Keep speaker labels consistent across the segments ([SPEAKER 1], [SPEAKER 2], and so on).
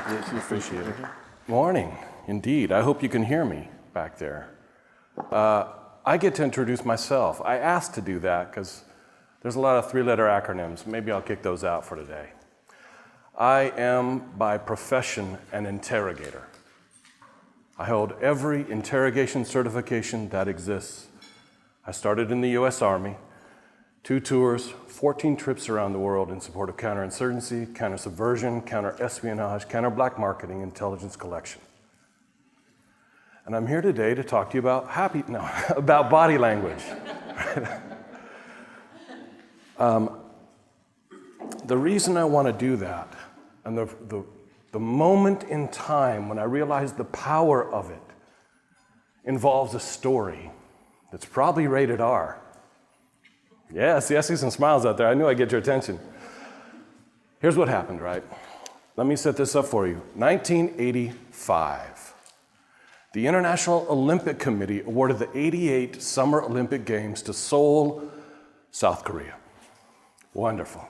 [SPEAKER 1] Yes, you appreciate it. Morning, indeed. I hope you can hear me back there. I get to introduce myself. I asked to do that because there's a lot of three-letter acronyms. Maybe I'll kick those out for today. I am, by profession, an interrogator. I hold every interrogation certification that exists. I started in the U.S. Army, 2 tours, 14 trips around the world in support of counterinsurgency, counter-subversion, counter-espionage, counter-black marketing, intelligence collection. And I'm here today to talk to you about about body language. The reason I want to do that, and the moment in time when I realized the power of it, involves a story that's probably rated R. Yes, I see some smiles out there. I knew I'd get your attention. Here's what happened, right? Let me set this up for you. 1985. The International Olympic Committee awarded the '88 Summer Olympic Games to Seoul, South Korea. Wonderful.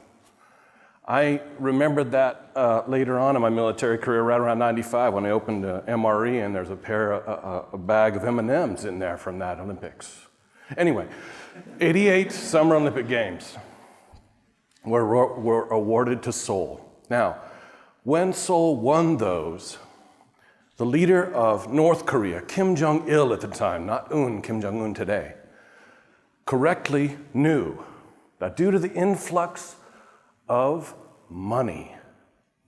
[SPEAKER 1] I remembered that later on in my military career, right around 95, when I opened MRE, and there's a bag of M&Ms in there from that Olympics. Anyway, '88 Summer Olympic Games were awarded to Seoul. Now, when Seoul won those, the leader of North Korea, Kim Jong-il at the time, not Kim Jong-un today, correctly knew that due to the influx of money,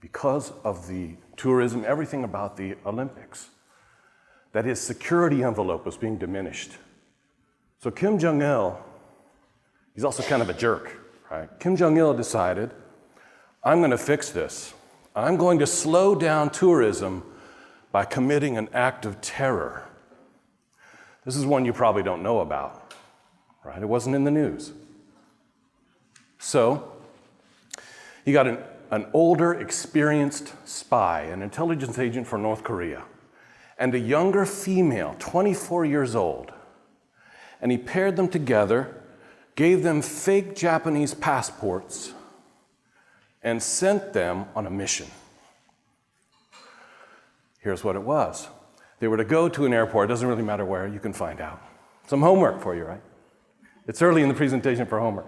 [SPEAKER 1] because of the tourism, everything about the Olympics, that his security envelope was being diminished. So Kim Jong-il, he's also kind of a jerk, right? Kim Jong-il decided, I'm going to fix this. I'm going to slow down tourism by committing an act of terror. This is one you probably don't know about, right? It wasn't in the news. So he got an older, experienced spy, an intelligence agent for North Korea, and a younger female, 24 years old. And he paired them together, gave them fake Japanese passports, and sent them on a mission. Here's what it was. They were to go to an airport, it doesn't really matter where, you can find out. Some homework for you, right? It's early in the presentation for homework.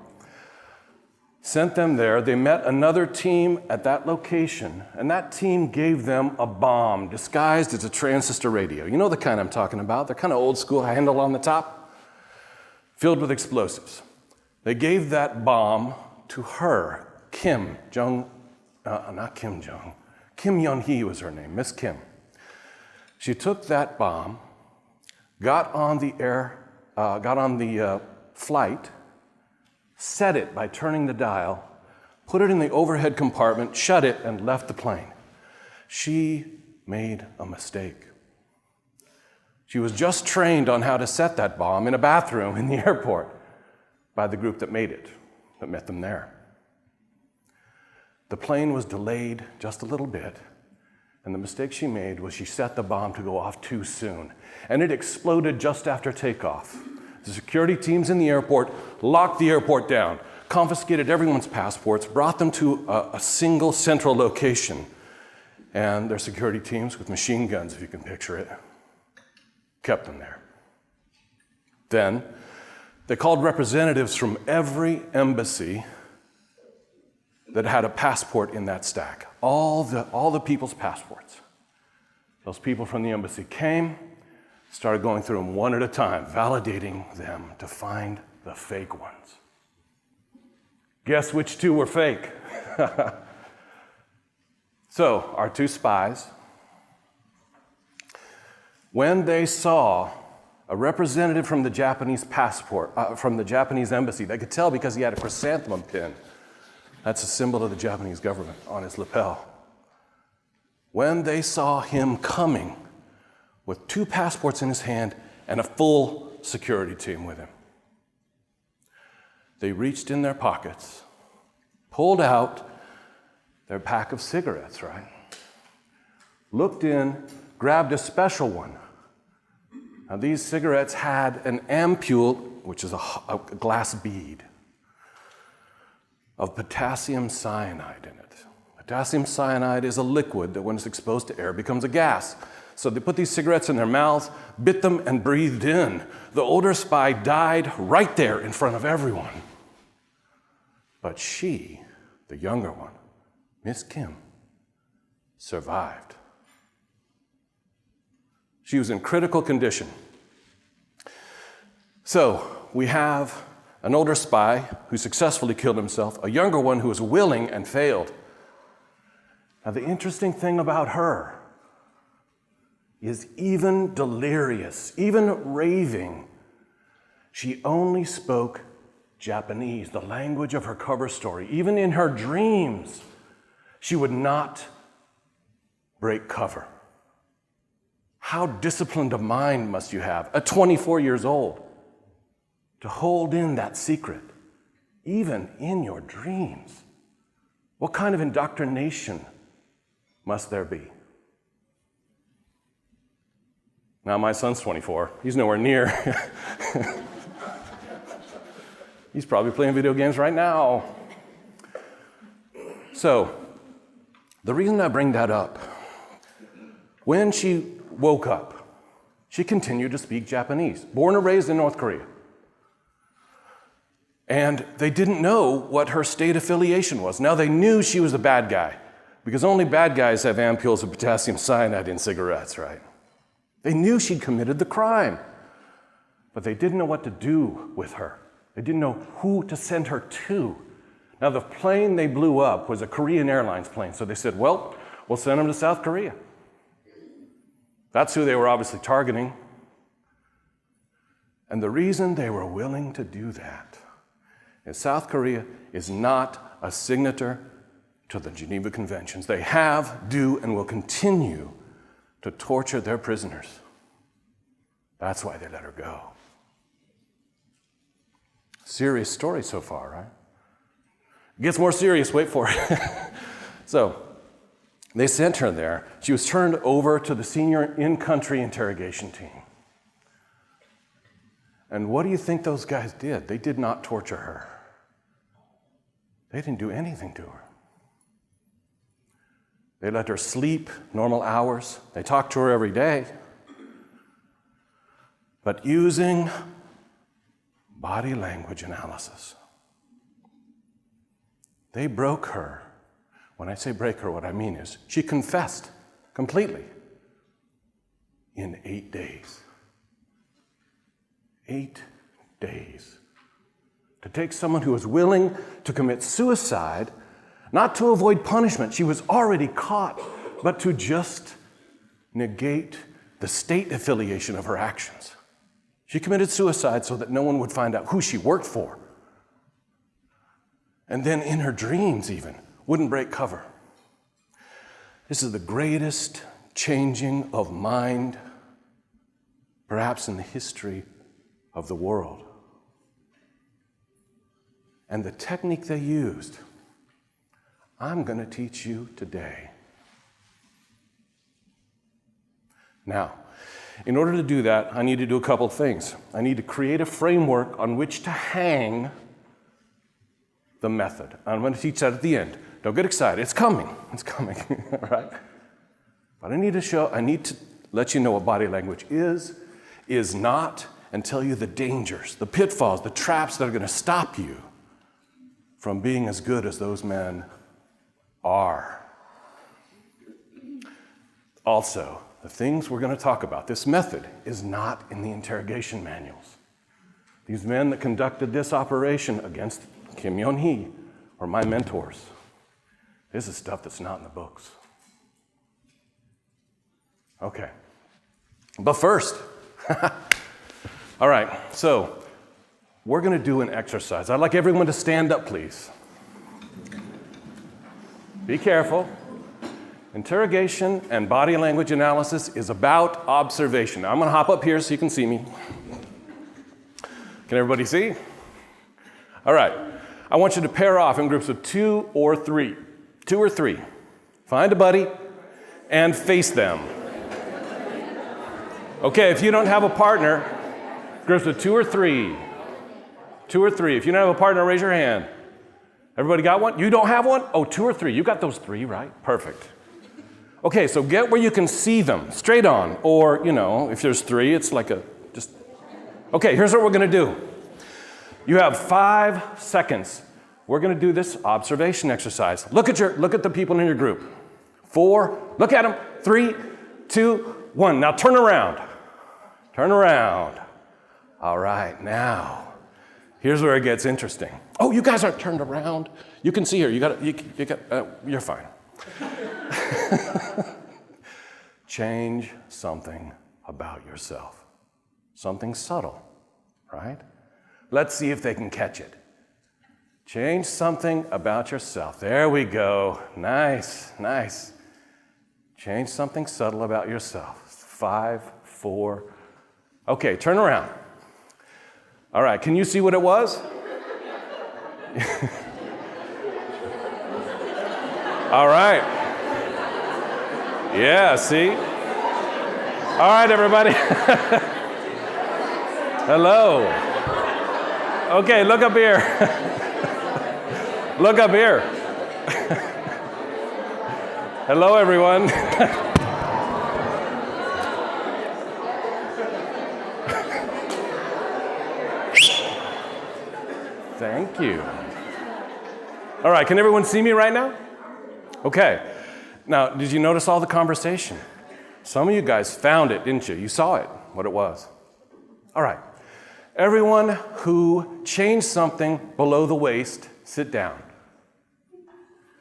[SPEAKER 1] Sent them there, they met another team at that location, and that team gave them a bomb disguised as a transistor radio. You know the kind I'm talking about, they're kind of old school, handle on the top, filled with explosives. They gave that bomb to her, Kim Yeon-hee was her name, Miss Kim. She took that bomb, got on the flight, set it by turning the dial, put it in the overhead compartment, shut it, and left the plane. She made a mistake. She was just trained on how to set that bomb in a bathroom in the airport by the group that made it, that met them there. The plane was delayed just a little bit, and the mistake she made was she set the bomb to go off too soon, and it exploded just after takeoff. The security teams in the airport locked the airport down, confiscated everyone's passports, brought them to a single central location, and their security teams with machine guns, if you can picture it, kept them there. Then they called representatives from every embassy that had a passport in that stack, all the people's passports. Those people from the embassy came, started going through them one at a time, validating them to find the fake ones. Guess which 2 were fake? So, our 2 spies, when they saw a representative from the Japanese from the Japanese embassy, they could tell because he had a chrysanthemum pin. That's a symbol of the Japanese government on his lapel. When they saw him coming with 2 passports in his hand and a full security team with him, they reached in their pockets, pulled out their pack of cigarettes, right? Looked in, grabbed a special one. Now these cigarettes had an ampule, which is a glass bead, of potassium cyanide in it. Potassium cyanide is a liquid that when it's exposed to air becomes a gas. So they put these cigarettes in their mouths, bit them, and breathed in. The older spy died right there in front of everyone. But she, the younger one, Miss Kim, survived. She was in critical condition. So we have an older spy who successfully killed himself, a younger one who was willing and failed. Now, the interesting thing about her is even delirious, even raving, she only spoke Japanese, the language of her cover story. Even in her dreams, she would not break cover. How disciplined a mind must you have at 24 years old to hold in that secret, even in your dreams? What kind of indoctrination must there be? Now, my son's 24. He's nowhere near. He's probably playing video games right now. So, the reason I bring that up, when she woke up, she continued to speak Japanese, born and raised in North Korea. And they didn't know what her state affiliation was. Now, they knew she was a bad guy, because only bad guys have ampules of potassium cyanide in cigarettes, right? They knew she'd committed the crime, but they didn't know what to do with her. They didn't know who to send her to. Now, the plane they blew up was a Korean Airlines plane, so they said, well, we'll send them to South Korea. That's who they were obviously targeting. And the reason they were willing to do that is South Korea is not a signatory to the Geneva Conventions. They have, do, and will continue to torture their prisoners. That's why they let her go. Serious story so far, right? It gets more serious, wait for it. So, they sent her there. She was turned over to the senior in-country interrogation team. And what do you think those guys did? They did not torture her. They didn't do anything to her. They let her sleep normal hours. They talked to her every day. But using body language analysis, they broke her. When I say break her, what I mean is she confessed completely in 8 days. 8 days. To take someone who was willing to commit suicide, not to avoid punishment, she was already caught, but to just negate the state affiliation of her actions. She committed suicide so that no one would find out who she worked for. And then in her dreams even, wouldn't break cover. This is the greatest changing of mind, perhaps in the history of the world. And the technique they used, I'm going to teach you today. Now, in order to do that, I need to do a couple things. I need to create a framework on which to hang the method. I'm going to teach that at the end. Don't get excited. It's coming. It's coming. All right? But I need to let you know what body language is not, and tell you the dangers, the pitfalls, the traps that are going to stop you from being as good as those men are. Also, the things we're going to talk about, this method is not in the interrogation manuals. These men that conducted this operation against Kim Yon-hee were my mentors. This is stuff that's not in the books. Okay. But first, all right, so we're going to do an exercise. I'd like everyone to stand up, please. Be careful. Interrogation and body language analysis is about observation. Now, I'm going to hop up here so you can see me. Can everybody see? All right. I want you to pair off in groups of 2 or 3. 2 or 3. Find a buddy and face them. Okay, if you don't have a partner, groups of 2 or 3. 2 or 3. If you don't have a partner, raise your hand. Everybody got one? You don't have one? Oh, 2 or 3. You got those 3, right? Perfect. Okay, so get where you can see them, straight on. Or, if there's 3, it's like just... Okay, here's what we're going to do. You have 5 seconds. We're going to do this observation exercise. Look at the people in your group. 4, look at them. 3, 2, 1. Now turn around. Turn around. All right, now, here's where it gets interesting. Oh, you guys aren't turned around. You can see here. You're fine. Change something about yourself. Something subtle, right? Let's see if they can catch it. Change something about yourself. There we go. Nice, nice. Change something subtle about yourself. 5, 4. Okay, turn around. All right, can you see what it was? All right. Yeah, see? All right, everybody. Hello. Okay, look up here. Look up here. Hello, everyone. Thank you. All right, can everyone see me right now? Okay. Now, did you notice all the conversation? Some of you guys found it, didn't you? You saw it, what it was. All right. Everyone who changed something below the waist, sit down.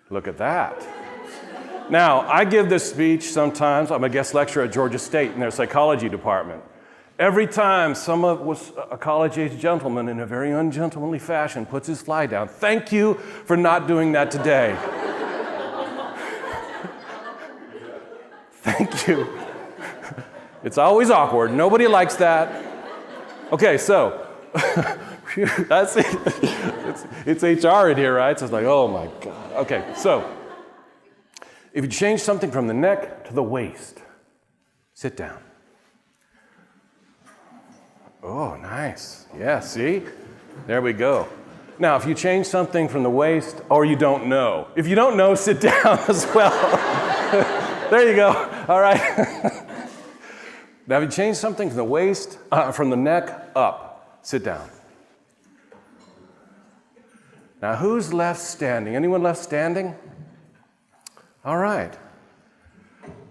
[SPEAKER 1] Look at that. Now, I give this speech sometimes. I'm a guest lecturer at Georgia State in their psychology department. Every time a college-age gentleman in a very ungentlemanly fashion puts his fly down, thank you for not doing that today. Thank you. It's always awkward. Nobody likes that. Okay, so that's it. It's HR in here, right? So it's like, oh my God. Okay, so if you change something from the neck to the waist, sit down. Oh, nice. Yeah, see? There we go. Now, if you change something from the waist, or you don't know. If you don't know, sit down as well. There you go. All right. Now, if you change something from the waist, from the neck up, sit down. Now, who's left standing? Anyone left standing? All right.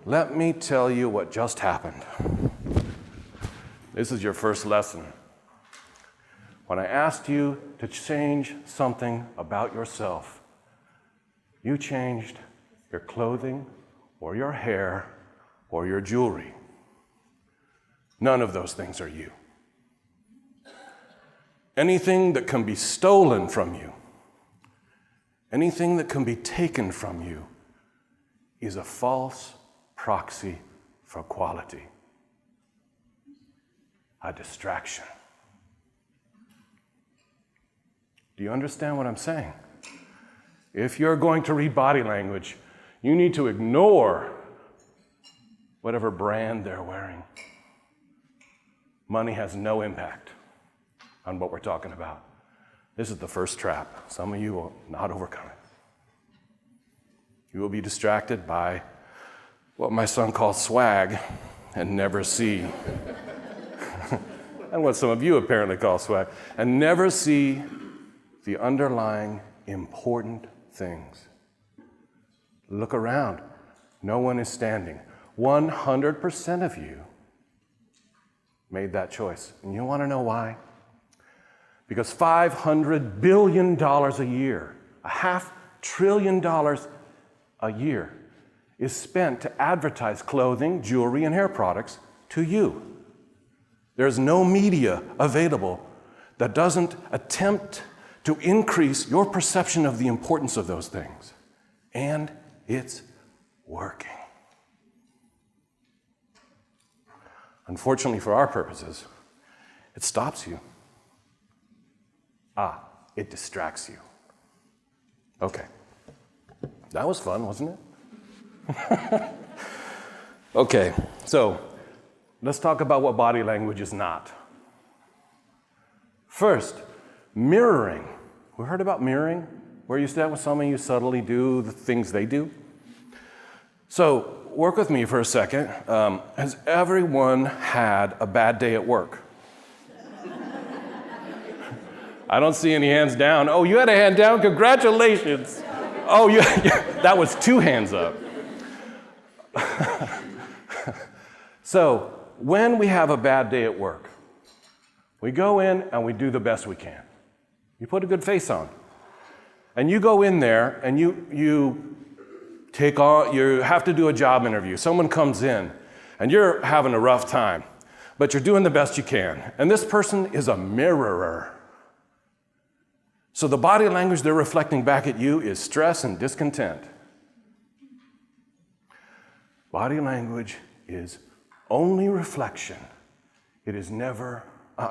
[SPEAKER 1] Let me tell you what just happened. This is your first lesson. When I asked you to change something about yourself, you changed your clothing or your hair or your jewelry. None of those things are you. Anything that can be stolen from you, anything that can be taken from you, is a false proxy for quality. A distraction. Do you understand what I'm saying? If you're going to read body language, you need to ignore whatever brand they're wearing. Money has no impact on what we're talking about. This is the first trap. Some of you will not overcome it. You will be distracted by what my son calls swag and never see. And what some of you apparently call swag, and never see the underlying important things. Look around. No one is standing. 100% of you made that choice. And you want to know why? Because $500 billion a year, $500 billion a year, is spent to advertise clothing, jewelry, and hair products to you. There's no media available that doesn't attempt to increase your perception of the importance of those things. And it's working. Unfortunately for our purposes, it stops you. It distracts you. Okay. That was fun, wasn't it? Okay, so let's talk about what body language is not. First, mirroring. We heard about mirroring? Where you stand with someone, you subtly do the things they do. So work with me for a second. Has everyone had a bad day at work? I don't see any hands down. Oh, you had a hand down? Congratulations. Oh, that was 2 hands up. So when we have a bad day at work, we go in and we do the best we can. You put a good face on. And you go in there and you have to do a job interview. Someone comes in and you're having a rough time, but you're doing the best you can. And this person is a mirrorer. So the body language they're reflecting back at you is stress and discontent. Body language is only reflection. It is never,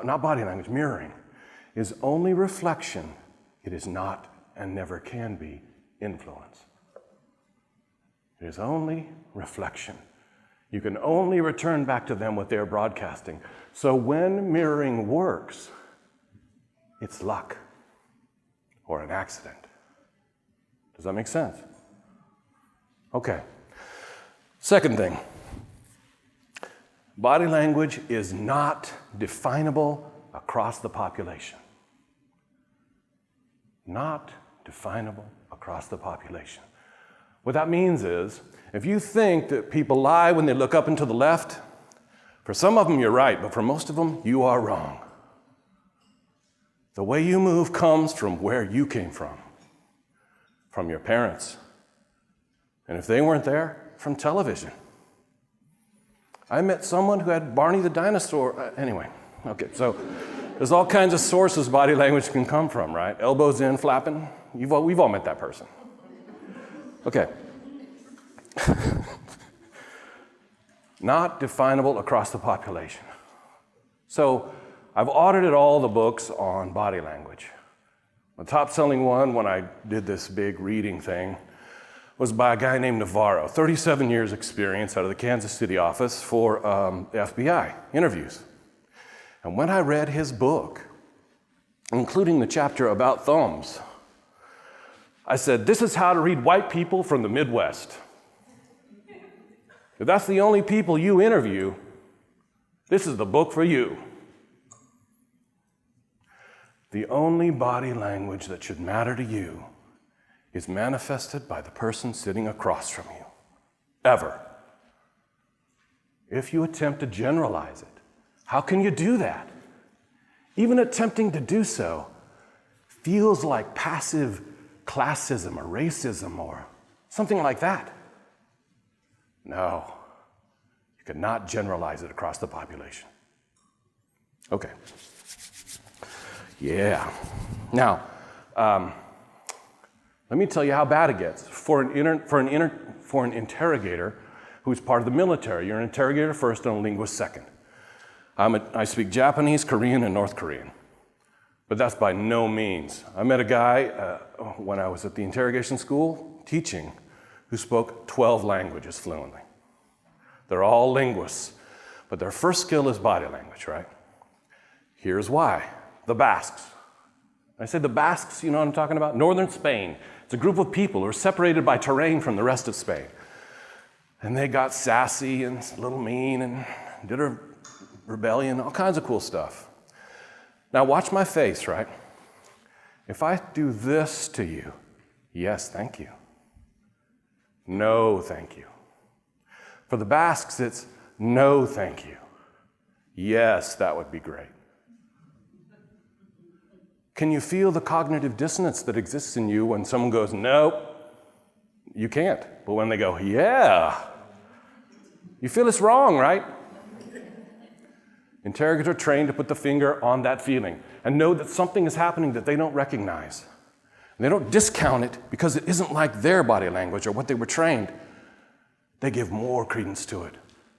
[SPEAKER 1] not body language, mirroring is only reflection. It is not and never can be influence. It is only reflection. You can only return back to them what they're broadcasting. So when mirroring works, it's luck or an accident. Does that make sense? Okay. Second thing, body language is not definable across the population. Not definable across the population. What that means is, if you think that people lie when they look up and to the left, for some of them you're right, but for most of them you are wrong. The way you move comes from where you came from your parents. And if they weren't there, from television. I met someone who had Barney the dinosaur. Anyway, okay, so there's all kinds of sources body language can come from, right? Elbows in, flapping. We've all met that person. Okay. Not definable across the population. So I've audited all the books on body language. The top-selling one when I did this big reading thing was by a guy named Navarro, 37 years experience out of the Kansas City office for the FBI interviews. And when I read his book, including the chapter about thumbs, I said, this is how to read white people from the Midwest. If that's the only people you interview, this is the book for you. The only body language that should matter to you is manifested by the person sitting across from you, ever. If you attempt to generalize it, how can you do that? Even attempting to do so feels like passive classism or racism or something like that. No, you cannot generalize it across the population. Okay. Yeah. Now, let me tell you how bad it gets. For an interrogator who's part of the military, you're an interrogator first and a linguist second. I speak Japanese, Korean, and North Korean. But that's by no means. I met a guy when I was at the interrogation school teaching who spoke 12 languages fluently. They're all linguists, but their first skill is body language, right? Here's why. The Basques. I say the Basques, you know what I'm talking about? Northern Spain. It's a group of people who are separated by terrain from the rest of Spain. And they got sassy and a little mean and did a rebellion, all kinds of cool stuff. Now watch my face, right? If I do this to you, yes, thank you. No, thank you. For the Basques, it's no, thank you. Yes, that would be great. Can you feel the cognitive dissonance that exists in you when someone goes, no? You can't. But when they go, yeah, you feel it's wrong, right? Interrogators are trained to put the finger on that feeling and know that something is happening that they don't recognize. And they don't discount it because it isn't like their body language or what they were trained. They give more credence to it.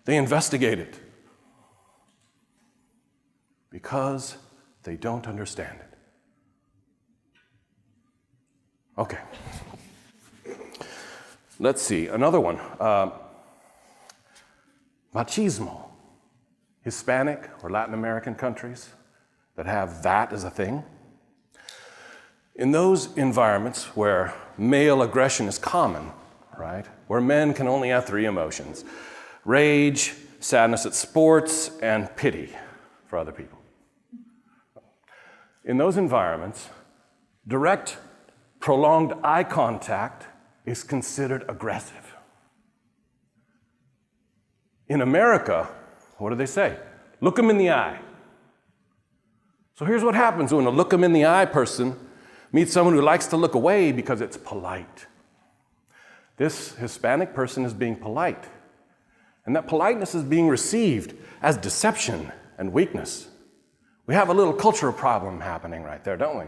[SPEAKER 1] They investigate it because they don't understand it. Okay. Let's see, another one. Machismo. Hispanic or Latin American countries that have that as a thing. In those environments where male aggression is common, right? Where men can only have 3 emotions: rage, sadness at sports, and pity for other people. In those environments, direct, prolonged eye contact is considered aggressive. In America, what do they say? Look them in the eye. So here's what happens when a look them in the eye person meets someone who likes to look away because it's polite. This Hispanic person is being polite, and that politeness is being received as deception and weakness. We have a little cultural problem happening right there, don't we?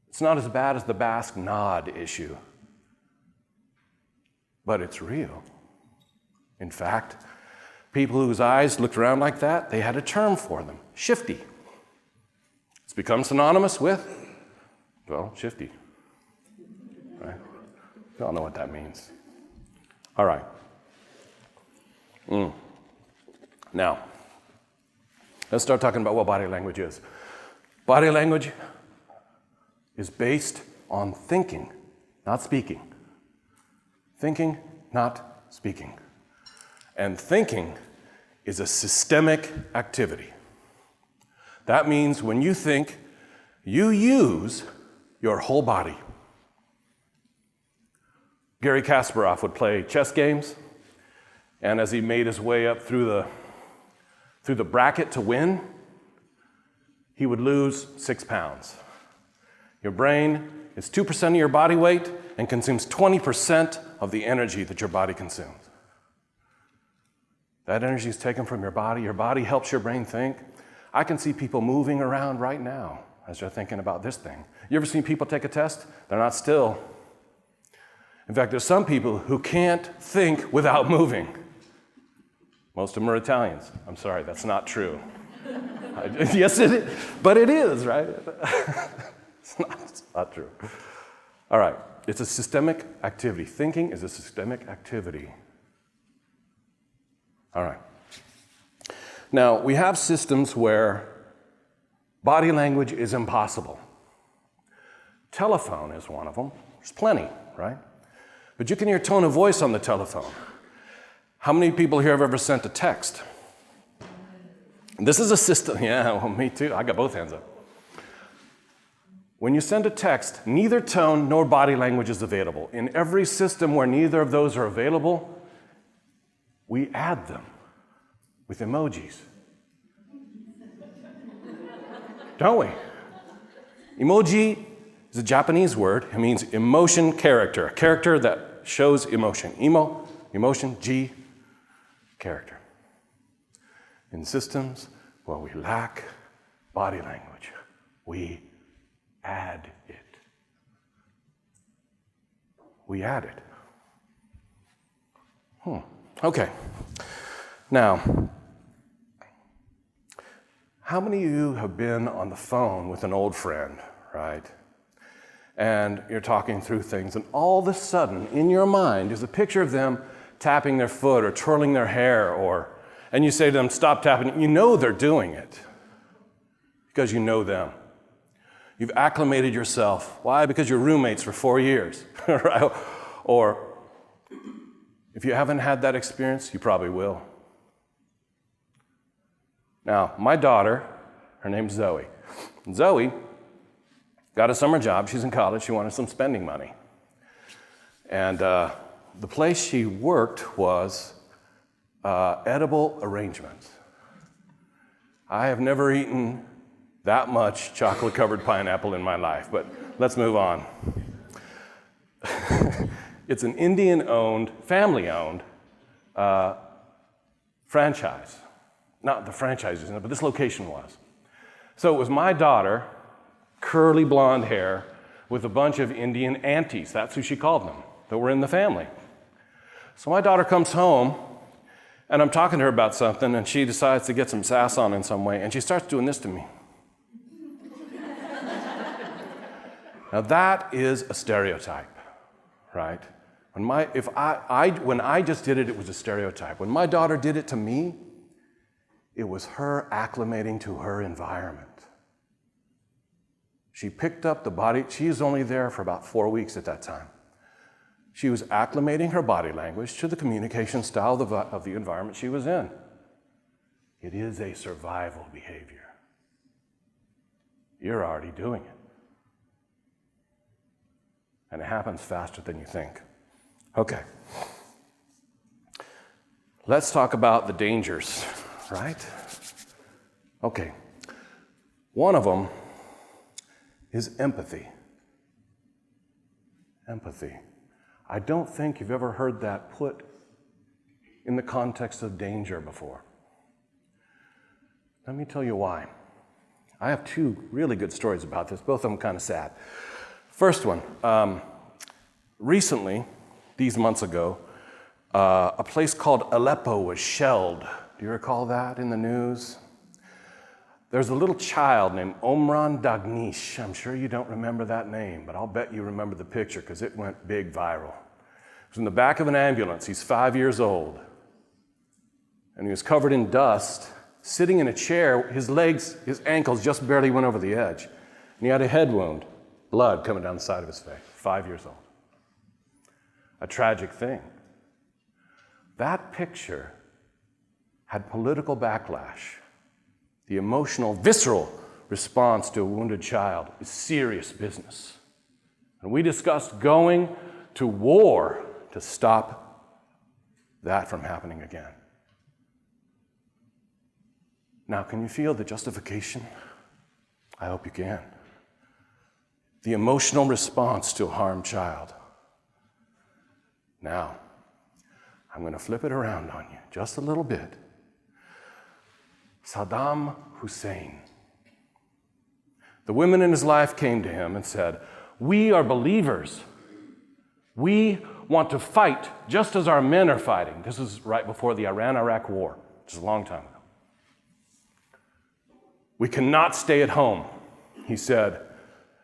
[SPEAKER 1] It's not as bad as the Basque nod issue, but it's real. In fact, people whose eyes looked around like that, they had a term for them: shifty. It's become synonymous with, well, shifty. Right? We all know what that means. All right. Now, let's start talking about what body language is. Body language is based on thinking, not speaking. Thinking, not speaking. And thinking is a systemic activity. That means when you think, you use your whole body. Garry Kasparov would play chess games, and as he made his way up through the bracket to win, he would lose 6 pounds. Your brain is 2% of your body weight and consumes 20% of the energy that your body consumes. That energy is taken from your body helps your brain think. I can see people moving around right now as they're thinking about this thing. You ever seen people take a test? They're not still. In fact, there's some people who can't think without moving. Most of them are Italians. I'm sorry, that's not true. Yes, it is, but it is, right? It's not true. All right, it's a systemic activity. Thinking is a systemic activity. All right. Now, we have systems where body language is impossible. Telephone is one of them. There's plenty, right? But you can hear tone of voice on the telephone. How many people here have ever sent a text? This is a system. Yeah, well, me too. I got both hands up. When you send a text, neither tone nor body language is available. In every system where neither of those are available, we add them with emojis. Don't we? Emoji is a Japanese word. It means emotion character, a character that shows emotion. Emotion, G, character. In systems where we lack body language, we add it. We add it. Okay. Now, how many of you have been on the phone with an old friend, right? And you're talking through things, and all of a sudden, in your mind, is a picture of them tapping their foot or twirling their hair, and you say to them, stop tapping. You know they're doing it because you know them. You've acclimated yourself. Why? Because you're roommates for 4 years, right? Or if you haven't had that experience, you probably will. Now, my daughter, her name's Zoe. Zoe got a summer job. She's in college. She wanted some spending money. And the place she worked was Edible Arrangements. I have never eaten that much chocolate-covered pineapple in my life, but let's move on. It's an Indian-owned, family-owned franchise. Not the franchise, but this location was. So it was my daughter, curly blonde hair, with a bunch of Indian aunties. That's who she called them, that were in the family. So my daughter comes home, and I'm talking to her about something, and she decides to get some sass on in some way, and she starts doing this to me. Now that is a stereotype, right? When I just did it, it was a stereotype. When my daughter did it to me, it was her acclimating to her environment. She picked up the body. She was only there for about 4 weeks at that time. She was acclimating her body language to the communication style of the environment she was in. It is a survival behavior. You're already doing it. And it happens faster than you think. Okay. Let's talk about the dangers, right? Okay. One of them is empathy. Empathy. I don't think you've ever heard that put in the context of danger before. Let me tell you why. I have 2 really good stories about this, both of them kind of sad. First one, recently, these months ago, a place called Aleppo was shelled. Do you recall that in the news? There's a little child named Omran Dagnish. I'm sure you don't remember that name, but I'll bet you remember the picture because it went big viral. He was in the back of an ambulance. He's 5 years old. And he was covered in dust, sitting in a chair. His legs, his ankles just barely went over the edge. And he had a head wound, blood coming down the side of his face. 5 years old. A tragic thing. That picture had political backlash. The emotional, visceral response to a wounded child is serious business. And we discussed going to war to stop that from happening again. Now, can you feel the justification? I hope you can. The emotional response to a harmed child. Now, I'm going to flip it around on you just a little bit. Saddam Hussein. The women in his life came to him and said, "We are believers. We want to fight just as our men are fighting." This was right before the Iran-Iraq war, which is a long time ago. "We cannot stay at home." He said,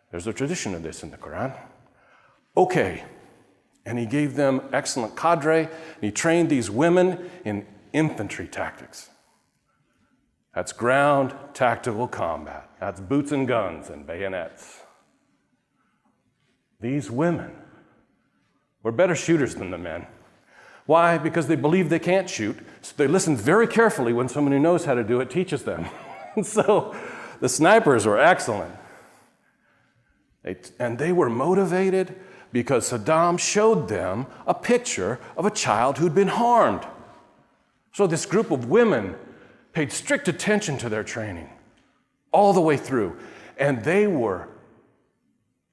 [SPEAKER 1] "There's a tradition of this in the Quran." Okay. And he gave them excellent cadre, and he trained these women in infantry tactics. That's ground tactical combat. That's boots and guns and bayonets. These women were better shooters than the men. Why? Because they believe they can't shoot, so they listen very carefully when someone who knows how to do it teaches them. So the snipers were excellent. And they were motivated because Saddam showed them a picture of a child who'd been harmed. So this group of women paid strict attention to their training all the way through, and they were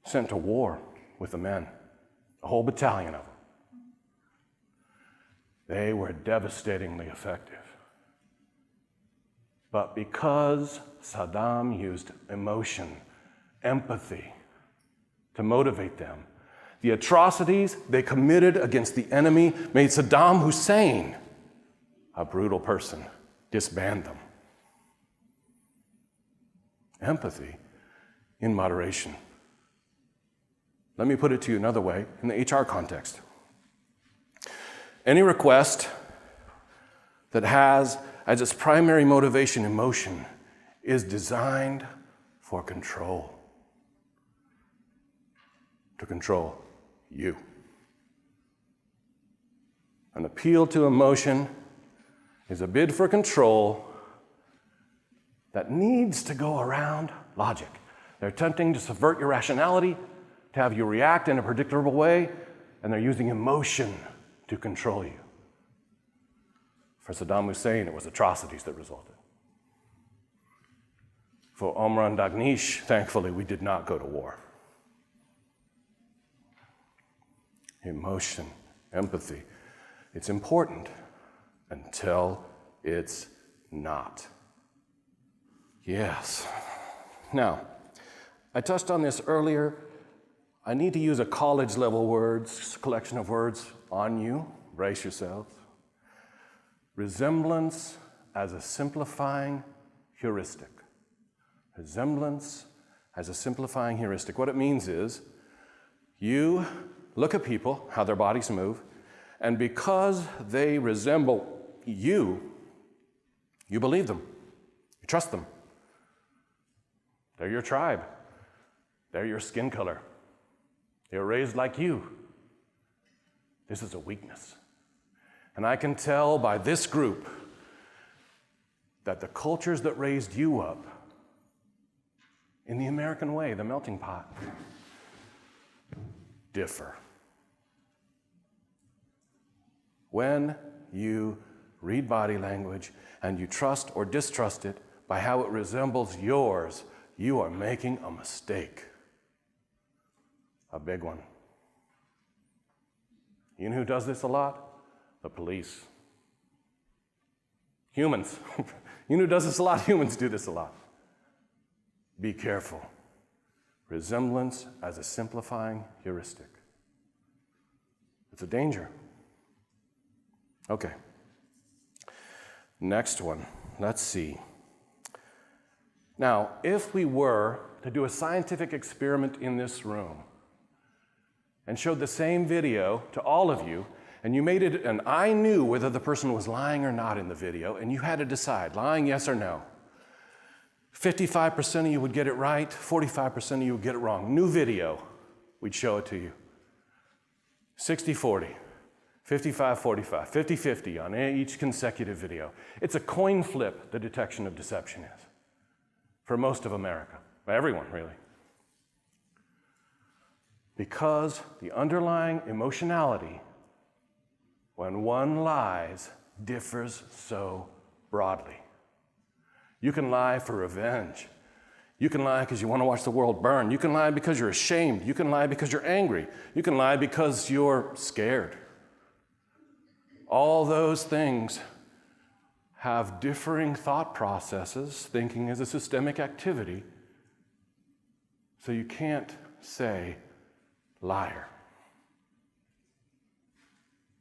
[SPEAKER 1] sent to war with the men, a whole battalion of them. They were devastatingly effective. But because Saddam used emotion, empathy, to motivate them, the atrocities they committed against the enemy made Saddam Hussein, a brutal person, disband them. Empathy in moderation. Let me put it to you another way, in the HR context. Any request that has as its primary motivation emotion is designed for control. To control you. An appeal to emotion is a bid for control that needs to go around logic. They're attempting to subvert your rationality, to have you react in a predictable way, and they're using emotion to control you. For Saddam Hussein, it was atrocities that resulted. For Omran Dagnish, thankfully, we did not go to war. Emotion, empathy, it's important until it's not. Yes. Now, I touched on this earlier. I need to use a college-level collection of words on you. Brace yourselves. Resemblance as a simplifying heuristic. Resemblance as a simplifying heuristic. What it means is you look at people, how their bodies move, and because they resemble you believe them. You trust them. They're your tribe. They're your skin color. They were raised like you. This is a weakness. And I can tell by this group that the cultures that raised you up in the American way, the melting pot, differ. When you read body language and you trust or distrust it by how it resembles yours, you are making a mistake. A big one. You know who does this a lot? The police. Humans. You know who does this a lot? Humans do this a lot. Be careful. Resemblance as a simplifying heuristic. It's a danger. Okay. Next one. Let's see. Now, if we were to do a scientific experiment in this room and showed the same video to all of you, and you made it, and I knew whether the person was lying or not in the video, and you had to decide, lying, yes or no. 55% of you would get it right, 45% of you would get it wrong. New video, we'd show it to you. 60-40, 55-45, 50-50 on each consecutive video. It's a coin flip, the detection of deception is, for most of America, everyone really. Because the underlying emotionality when one lies differs so broadly. You can lie for revenge. You can lie because you want to watch the world burn. You can lie because you're ashamed. You can lie because you're angry. You can lie because you're scared. All those things have differing thought processes. Thinking is a systemic activity. So you can't say liar.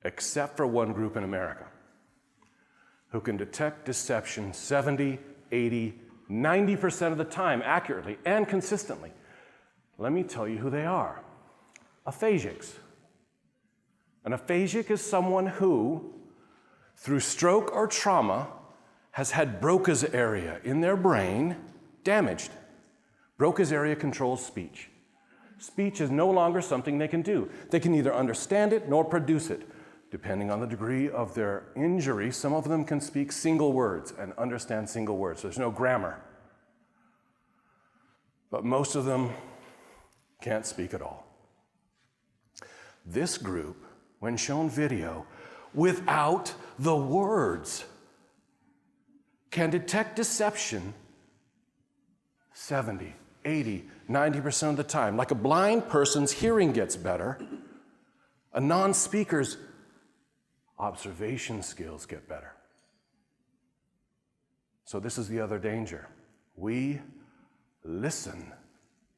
[SPEAKER 1] Except for one group in America who can detect deception 70, 80, 90% of the time accurately and consistently. Let me tell you who they are. Aphasics. An aphasic is someone who, through stroke or trauma, has had Broca's area in their brain damaged. Broca's area controls speech. Speech is no longer something they can do. They can neither understand it nor produce it. Depending on the degree of their injury, some of them can speak single words and understand single words. There's no grammar. But most of them can't speak at all. This group, when shown video, without the words, can detect deception 70, 80, 90% of the time. Like a blind person's hearing gets better, a non-speaker's observation skills get better. So this is the other danger. We listen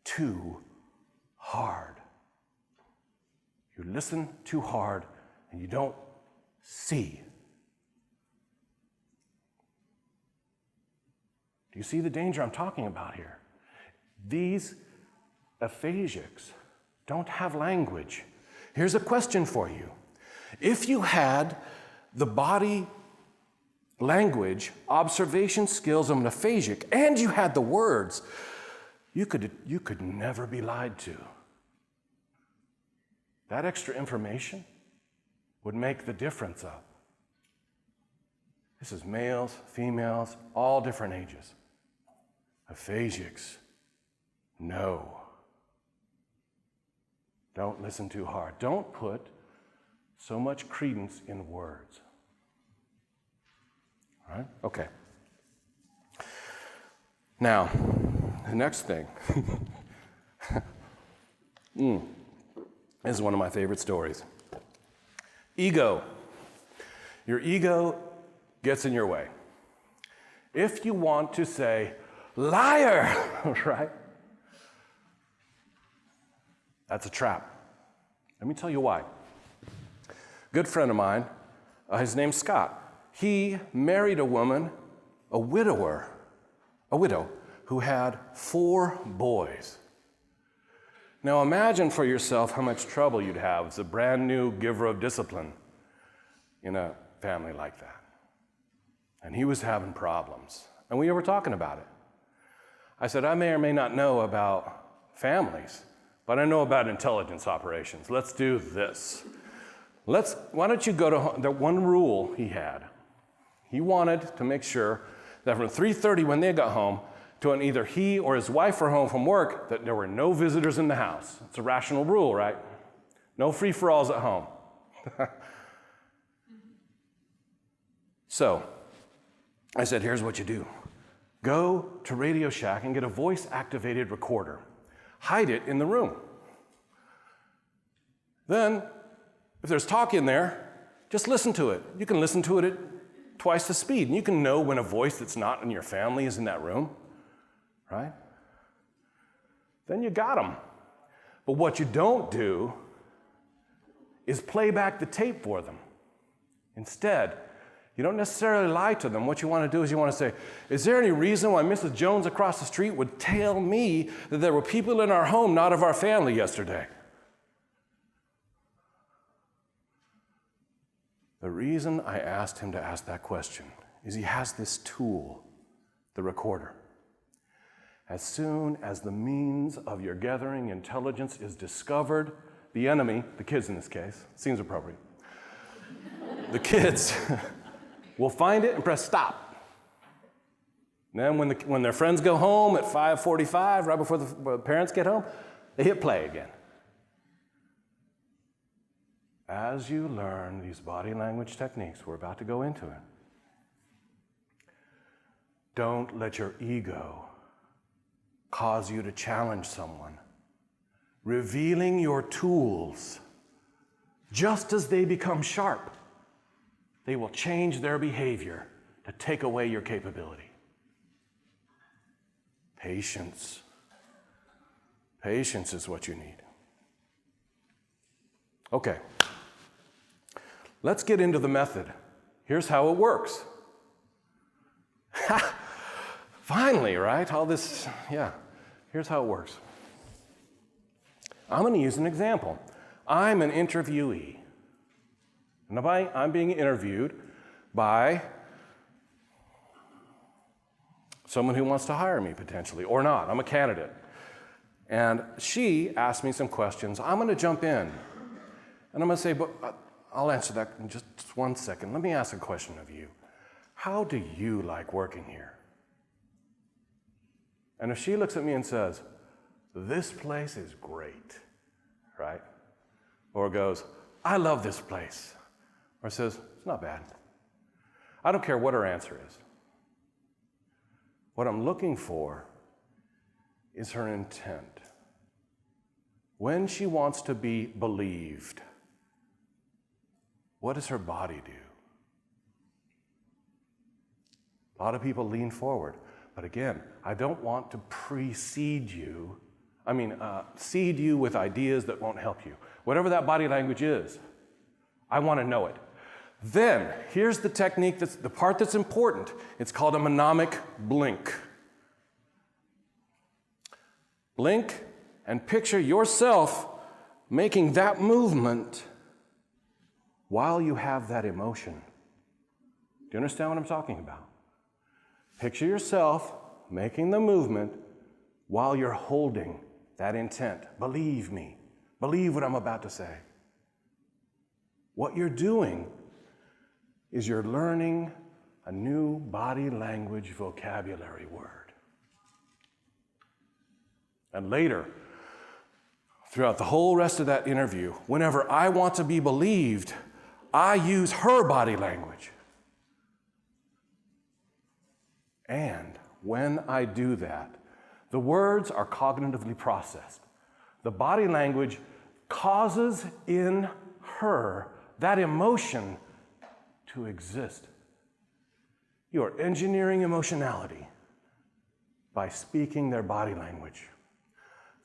[SPEAKER 1] too hard. You listen too hard and you don't see. Do you see the danger I'm talking about here? These aphasics don't have language. Here's a question for you. If you had the body language, observation skills of an aphasic, and you had the words, you could never be lied to. That extra information would make the difference up. This is males, females, all different ages. Aphasics, no. Don't listen too hard. Don't put so much credence in words. All right? Okay. Now, the next thing. This is one of my favorite stories. Ego. Your ego gets in your way. If you want to say, liar, right? That's a trap. Let me tell you why. Good friend of mine, his name's Scott. He married a woman, a widow, who had 4 boys. Now imagine for yourself how much trouble you'd have as a brand new giver of discipline in a family like that. And he was having problems. And we were talking about it. I said, I may or may not know about families, but I know about intelligence operations. Let's do this. Why don't you go to the one rule he had? He wanted to make sure that from 3:30 when they got home to when either he or his wife were home from work, that there were no visitors in the house. It's a rational rule, right? No free-for-alls at home. So I said, here's what you do. Go to Radio Shack and get a voice-activated recorder. Hide it in the room. Then, if there's talk in there, just listen to it. You can listen to it at twice the speed, and you can know when a voice that's not in your family is in that room, right? Then you got them. But what you don't do is play back the tape for them. Instead, you don't necessarily lie to them. What you want to do is you want to say, is there any reason why Mrs. Jones across the street would tell me that there were people in our home not of our family yesterday? The reason I asked him to ask that question is he has this tool, the recorder. As soon as the means of your gathering intelligence is discovered, the enemy, the kids in this case, seems appropriate, the kids will find it and press stop. And then when their friends go home at 5:45, right before the parents get home, they hit play again. As you learn these body language techniques, we're about to go into it, don't let your ego cause you to challenge someone. Revealing your tools, just as they become sharp, they will change their behavior to take away your capability. Patience. Patience is what you need. Okay. Let's get into the method. Here's how it works. Finally, right? All this, yeah. Here's how it works. I'm going to use an example. I'm an interviewee. And I'm being interviewed by someone who wants to hire me, potentially, or not. I'm a candidate. And she asked me some questions. I'm going to jump in. And I'm going to say, but I'll answer that in just 1 second. Let me ask a question of you. How do you like working here? And if she looks at me and says, this place is great, right? Or goes, I love this place. Or says, it's not bad. I don't care what her answer is. What I'm looking for is her intent. When she wants to be believed, what does her body do? A lot of people lean forward. But again, I don't want to seed you with ideas that won't help you. Whatever that body language is, I want to know it. Then, here's the technique, the part that's important. It's called a mnemonic blink. Blink and picture yourself making that movement while you have that emotion. Do you understand what I'm talking about? Picture yourself making the movement while you're holding that intent. Believe me. Believe what I'm about to say. What you're doing is you're learning a new body language vocabulary word. And later, throughout the whole rest of that interview, whenever I want to be believed, I use her body language. And when I do that, the words are cognitively processed. The body language causes in her that emotion to exist. You are engineering emotionality by speaking their body language.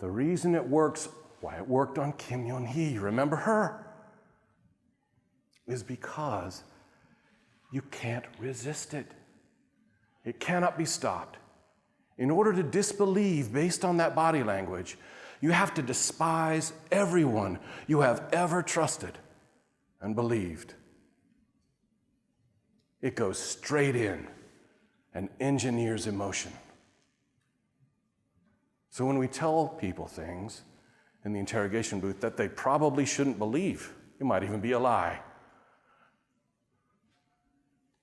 [SPEAKER 1] The reason it works, why it worked on Kim Yeon-hee, remember her, is because you can't resist it. It cannot be stopped. In order to disbelieve based on that body language, you have to despise everyone you have ever trusted and believed. It goes straight in and engineers emotion. So when we tell people things in the interrogation booth that they probably shouldn't believe, it might even be a lie,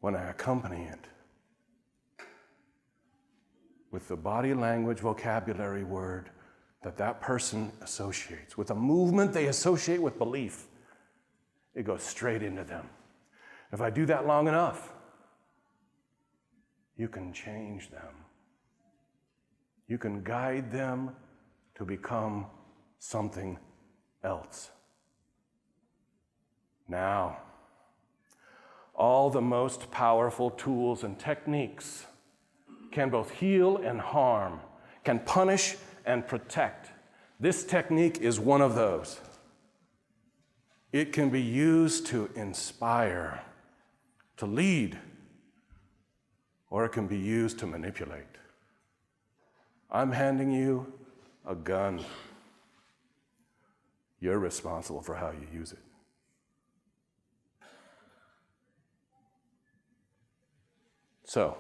[SPEAKER 1] when I accompany it with the body language vocabulary word that that person associates, with a movement they associate with belief, it goes straight into them. If I do that long enough, you can change them. You can guide them to become something else. Now, all the most powerful tools and techniques can both heal and harm, can punish and protect. This technique is one of those. It can be used to inspire, to lead, or it can be used to manipulate. I'm handing you a gun. You're responsible for how you use it. So,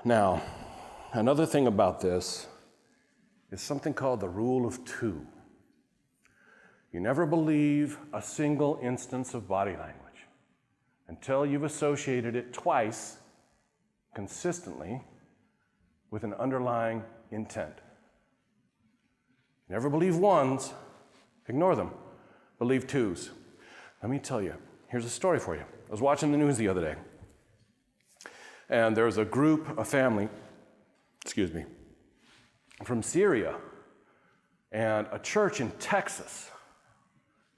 [SPEAKER 1] now, another thing about this is something called the rule of two. You never believe a single instance of body language until you've associated it twice, consistently, with an underlying intent. Never believe ones, ignore them. Believe twos. Let me tell you, here's a story for you. I was watching the news the other day, and there was a group, a family, from Syria, and a church in Texas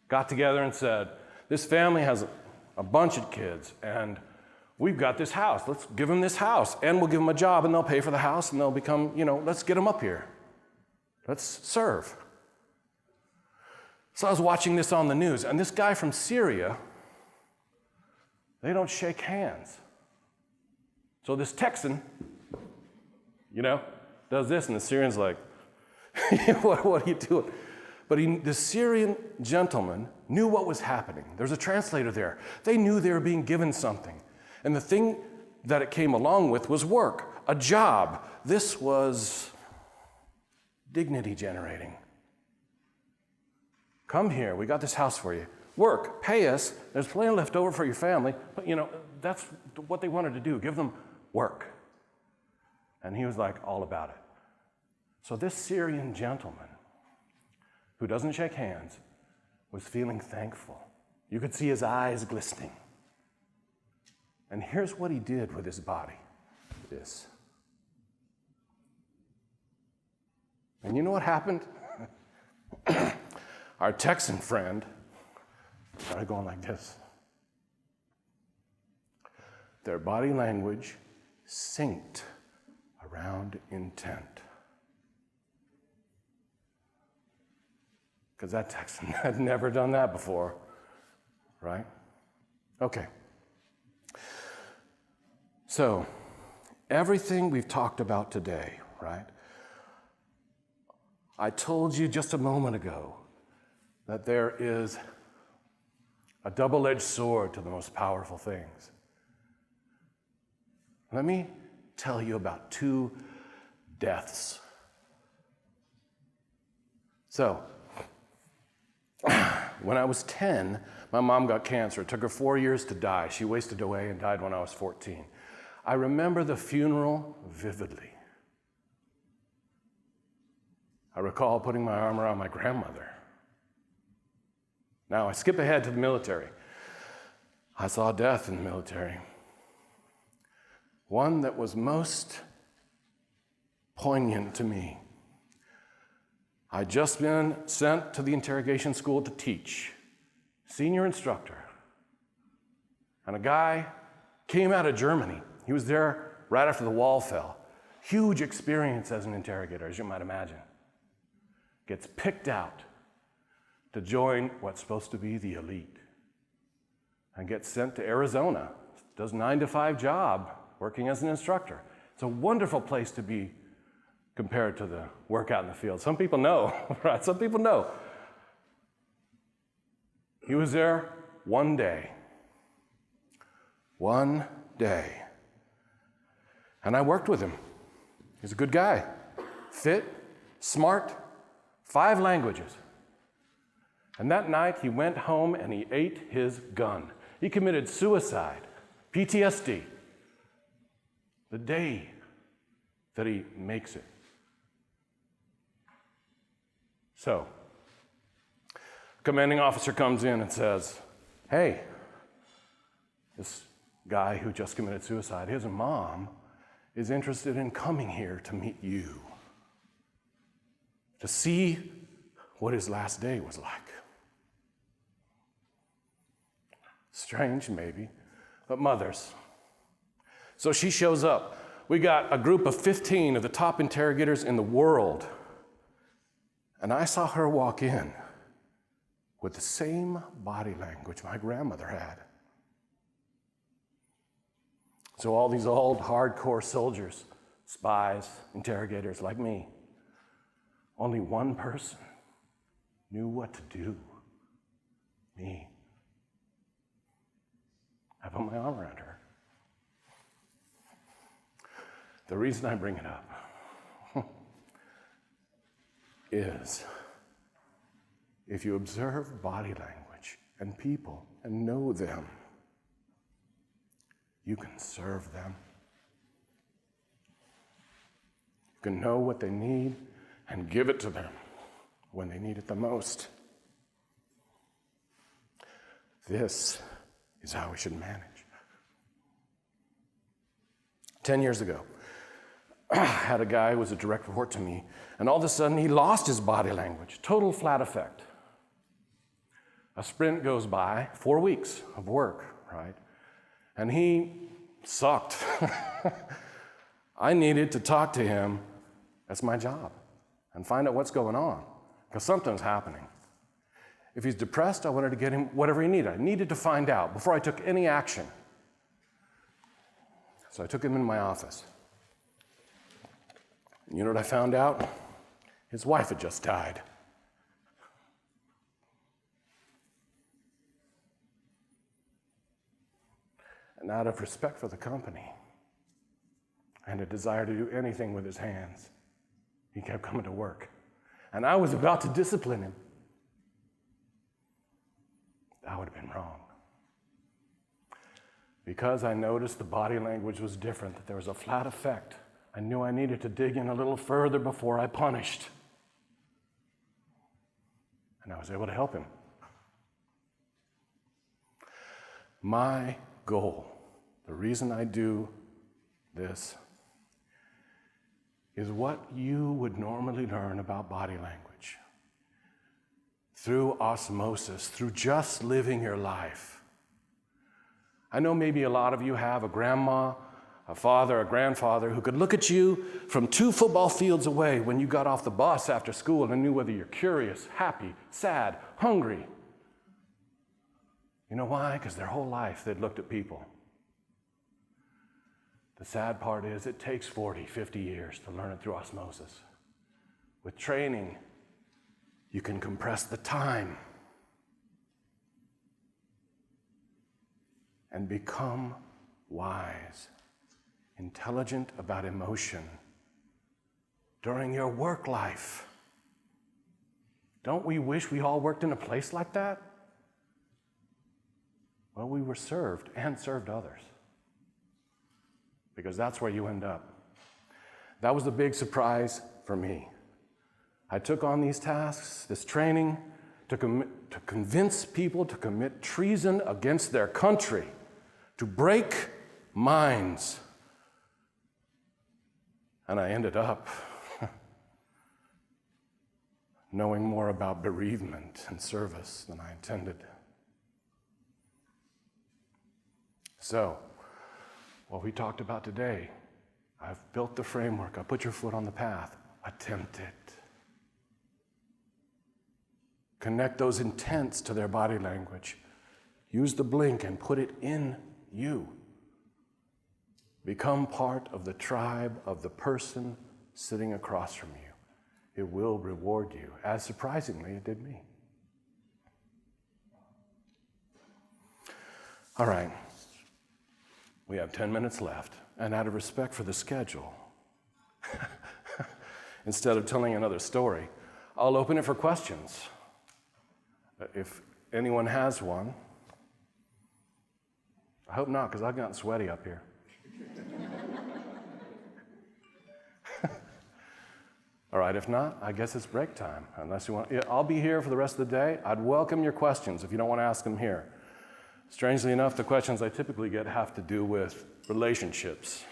[SPEAKER 1] got together and said, this family has a bunch of kids, and we've got this house. Let's give them this house, and we'll give them a job, and they'll pay for the house, and they'll become, let's get them up here. Let's serve. So I was watching this on the news, and this guy from Syria, they don't shake hands. So this Texan, does this, and the Syrian's like, what are you doing? But the Syrian gentleman knew what was happening. There's a translator there. They knew they were being given something. And the thing that it came along with was work, a job. This was dignity generating. Come here, we got this house for you. Work, pay us, there's plenty left over for your family. But that's what they wanted to do, give them work. And he was like all about it. So this Syrian gentleman, who doesn't shake hands, was feeling thankful. You could see his eyes glistening. And here's what he did with his body. This. And you know what happened? Our Texan friend started going like this. Their body language synced around intent. Because that Texan had never done that before, right? Okay. So, everything we've talked about today, right? I told you just a moment ago that there is a double-edged sword to the most powerful things. Let me tell you about 2 deaths. So, when I was 10, my mom got cancer. It took her 4 years to die. She wasted away and died when I was 14. I remember the funeral vividly. I recall putting my arm around my grandmother. Now, I skip ahead to the military. I saw death in the military. One that was most poignant to me. I'd just been sent to the interrogation school to teach, senior instructor. And a guy came out of Germany. He was there right after the wall fell. Huge experience as an interrogator, as you might imagine. Gets picked out to join what's supposed to be the elite and gets sent to Arizona. Does 9-to-5 job working as an instructor. It's a wonderful place to be compared to the work out in the field. Some people know, right? Some people know. He was there one day. One day. And I worked with him. He's a good guy. Fit, smart, 5 languages. And that night he went home and he ate his gun. He committed suicide, PTSD, the day that he makes it. So, commanding officer comes in and says, hey, this guy who just committed suicide, his mom is interested in coming here to meet you, to see what his last day was like. Strange, maybe, but mothers. So she shows up. We got a group of 15 of the top interrogators in the world, and I saw her walk in with the same body language my grandmother had. So all these old hardcore soldiers, spies, interrogators like me, only one person knew what to do. Me. I put my arm around her. The reason I bring it up is if you observe body language and people and know them, you can serve them. You can know what they need and give it to them when they need it the most. This is how we should manage. 10 years ago, I had a guy who was a direct report to me, and all of a sudden he lost his body language, total flat effect. A sprint goes by, 4 weeks of work, right? And he sucked. I needed to talk to him, that's my job, and find out what's going on, because something's happening. If he's depressed, I wanted to get him whatever he needed. I needed to find out before I took any action. So I took him in my office. And you know what I found out? His wife had just died. And out of respect for the company and a desire to do anything with his hands, he kept coming to work. And I was about to discipline him. That would have been wrong. Because I noticed the body language was different, that there was a flat effect, I knew I needed to dig in a little further before I punished. And I was able to help him. My goal, the reason I do this, is what you would normally learn about body language. Through osmosis, through just living your life. I know maybe a lot of you have a grandma, a father, a grandfather who could look at you from 2 football fields away when you got off the bus after school and knew whether you're curious, happy, sad, hungry. You know why? Because their whole life they'd looked at people. The sad part is it takes 40, 50 years to learn it through osmosis. With training, you can compress the time and become wise, intelligent about emotion during your work life. Don't we wish we all worked in a place like that? Well, we were served and served others, because that's where you end up. That was the big surprise for me. I took on these tasks, this training, to convince people to commit treason against their country, to break minds. And I ended up knowing more about bereavement and service than I intended. So, what we talked about today, I've built the framework, I put your foot on the path, attempt it. Connect those intents to their body language. Use the blink and put it in you. Become part of the tribe of the person sitting across from you. It will reward you, as surprisingly it did me. All right, we have 10 minutes left, and out of respect for the schedule, instead of telling another story, I'll open it for questions. If anyone has one. I hope not, because I've gotten sweaty up here. All right, if not, I guess it's break time. Unless you want, I'll be here for the rest of the day. I'd welcome your questions if you don't want to ask them here. Strangely enough, the questions I typically get have to do with relationships.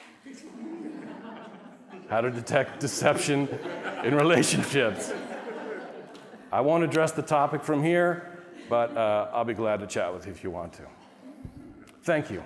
[SPEAKER 1] How to detect deception in relationships. I won't address the topic from here, but I'll be glad to chat with you if you want to. Thank you.